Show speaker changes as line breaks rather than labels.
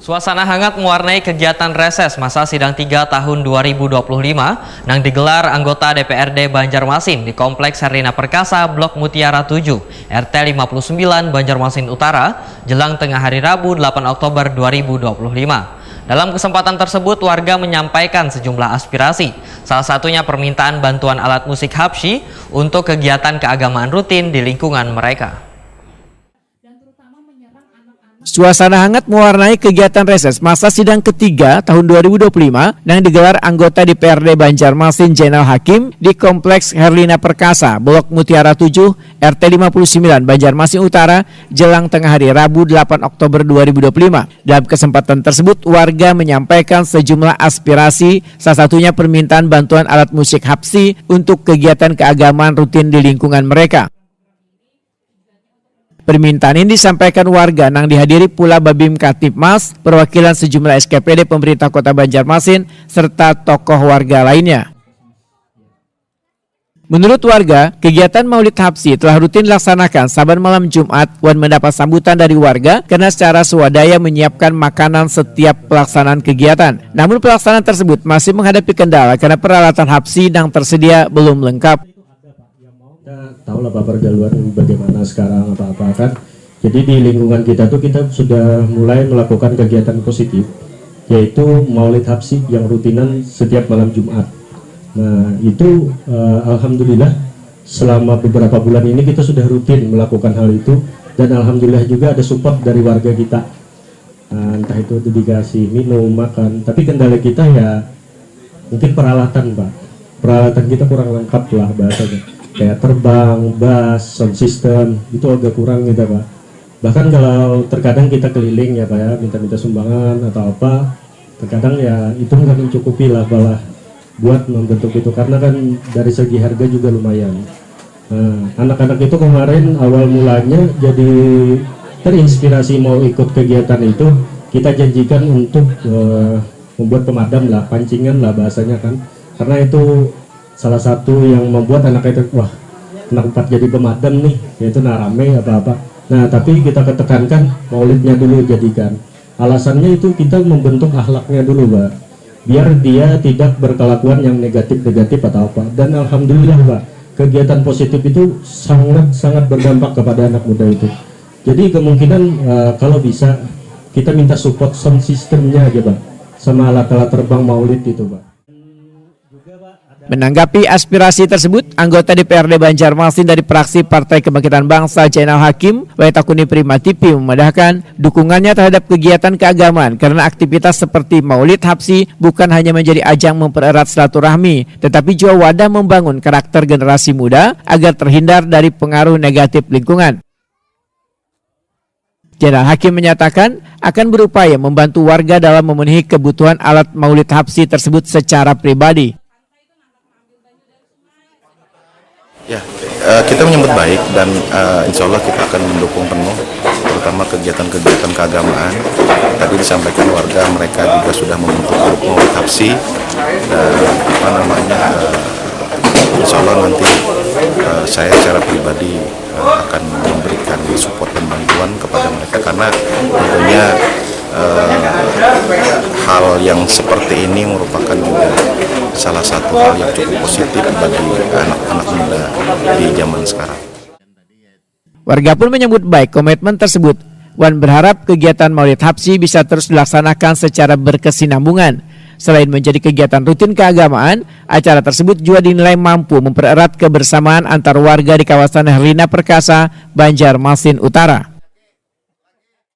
Suasana hangat mewarnai kegiatan reses masa sidang 3 tahun 2025 yang digelar anggota DPRD Banjarmasin di Kompleks Herlina Perkasa, Blok Mutiara 7, RT 59 Banjarmasin Utara, jelang tengah hari Rabu 8 Oktober 2025. Dalam kesempatan tersebut, warga menyampaikan sejumlah aspirasi, salah satunya permintaan bantuan alat musik habsyi untuk kegiatan keagamaan rutin di lingkungan mereka.
Suasana hangat mewarnai kegiatan reses masa sidang ketiga tahun 2025 yang digelar anggota DPRD Banjarmasin Zainal Hakim di Kompleks Herlina Perkasa, Blok Mutiara 7, RT 59 Banjarmasin Utara, jelang tengah hari Rabu 8 Oktober 2025. Dalam kesempatan tersebut, warga menyampaikan sejumlah aspirasi, salah satunya permintaan bantuan alat musik habsyi untuk kegiatan keagamaan rutin di lingkungan mereka. Permintaan ini disampaikan warga yang dihadiri pula Babim Katipmas, perwakilan sejumlah SKPD pemerintah Kota Banjarmasin, serta tokoh warga lainnya. Menurut warga, kegiatan Maulid Habsyi telah rutin dilaksanakan saban malam Jumat dan mendapat sambutan dari warga karena secara swadaya menyiapkan makanan setiap pelaksanaan kegiatan. Namun pelaksanaan tersebut masih menghadapi kendala karena peralatan habsyi yang tersedia belum lengkap.
Kita tahu lah Bapak pergaulan bagaimana sekarang apa-apa kan. Jadi di lingkungan kita tuh kita sudah mulai melakukan kegiatan positif, yaitu Maulid Habsyi yang rutinan setiap malam Jumat. Nah itu alhamdulillah selama beberapa bulan ini kita sudah rutin melakukan hal itu, dan alhamdulillah juga ada support dari warga kita. Entah itu dikasih minum, makan, tapi kendala kita ya mungkin peralatan Pak. Peralatan kita kurang lengkap lah bahasanya. Kayak terbang, bass, sound system, itu agak kurang gitu Pak. Bahkan kalau terkadang kita keliling ya Pak ya, minta-minta sumbangan atau apa, terkadang ya itu nggak mencukupi lah malah buat membentuk itu, karena kan dari segi harga juga lumayan. Nah, anak-anak itu kemarin awal mulanya jadi terinspirasi mau ikut kegiatan itu, kita janjikan untuk membuat pemadam lah, pancingan lah bahasanya kan, karena itu salah satu yang membuat anak itu, wah kenapa jadi pemadam nih, yaitu narame apa-apa. Nah tapi kita ketekankan maulidnya dulu jadikan. Alasannya itu kita membentuk akhlaknya dulu Pak, biar dia tidak berkelakuan yang negatif-negatif atau apa. Dan alhamdulillah Pak, kegiatan positif itu sangat berdampak kepada anak muda itu. Jadi kemungkinan kalau bisa kita minta support sound systemnya aja Pak, sama alat-alat terbang maulid itu Pak.
Menanggapi aspirasi tersebut, anggota DPRD Banjarmasin dari fraksi Partai Kebangkitan Bangsa Zainal Hakim, Waitakuni Prima TV memandahkan dukungannya terhadap kegiatan keagamaan karena aktivitas seperti Maulid Habsyi bukan hanya menjadi ajang mempererat silaturahmi, tetapi juga wadah membangun karakter generasi muda agar terhindar dari pengaruh negatif lingkungan. Zainal Hakim menyatakan akan berupaya membantu warga dalam memenuhi kebutuhan alat Maulid Habsyi tersebut secara pribadi.
Ya, kita menyambut baik dan insya Allah kita akan mendukung penuh, terutama kegiatan-kegiatan keagamaan. Tadi disampaikan warga mereka juga sudah membentuk grup Maulid Habsyi dan insya Allah nanti saya secara pribadi akan memberikan support dan bantuan kepada mereka, karena tentunya hal yang seperti ini merupakan juga salah satu hal yang cukup positif bagi anak-anak muda di zaman sekarang.
Warga pun menyambut baik komitmen tersebut dan berharap kegiatan Maulid Habsyi bisa terus dilaksanakan secara berkesinambungan. Selain menjadi kegiatan rutin keagamaan, acara tersebut juga dinilai mampu mempererat kebersamaan antar warga di kawasan Herlina Perkasa, Banjarmasin Utara.